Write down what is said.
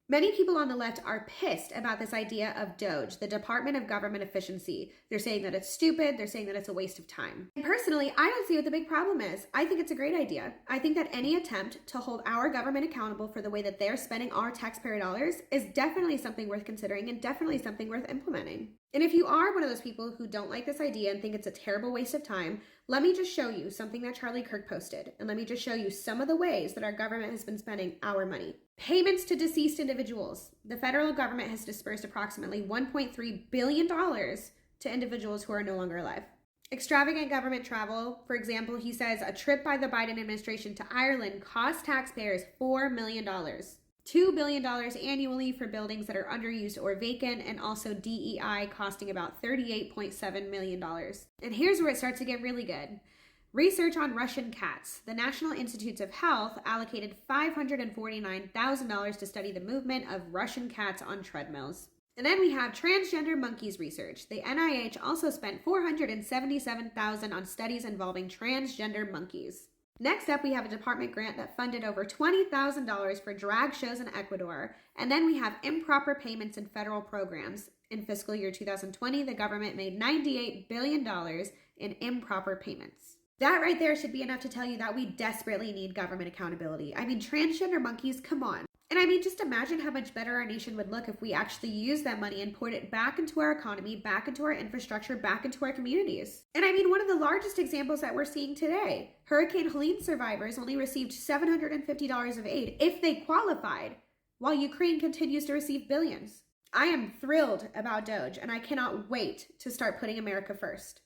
Many people on the left are pissed about this idea of DOGE, the Department of Government Efficiency. They're saying that it's stupid. They're saying that it's a waste of time. And personally, I don't see what the big problem is. I think it's a great idea. I think that any attempt to hold our government accountable for the way that they're spending our taxpayer dollars is definitely something worth considering and definitely something worth implementing. And if you are one of those people who don't like this idea and think it's a terrible waste of time, let me just show you something that Charlie Kirk posted. And let me just show you some of the ways that our government has been spending our money. Payments to deceased individuals. The federal government has dispersed approximately $1.3 billion to individuals who are no longer alive. Extravagant government travel. For example, he says a trip by the Biden administration to Ireland cost taxpayers $4 million. $2 billion annually for buildings that are underused or vacant, and also DEI costing about $38.7 million. And here's where it starts to get really good. Research on Russian cats. The National Institutes of Health allocated $549,000 to study the movement of Russian cats on treadmills. And then we have transgender monkeys research. The NIH also spent $477,000 on studies involving transgender monkeys. Next up, we have a department grant that funded over $20,000 for drag shows in Ecuador. And then we have improper payments in federal programs. In fiscal year 2020, the government made $98 billion in improper payments. That right there should be enough to tell you that we desperately need government accountability. I mean, transgender monkeys, come on. And I mean, just imagine how much better our nation would look if we actually used that money and poured it back into our economy, back into our infrastructure, back into our communities. And I mean, one of the largest examples that we're seeing today, Hurricane Helene survivors only received $750 of aid if they qualified, while Ukraine continues to receive billions. I am thrilled about DOGE, and I cannot wait to start putting America first.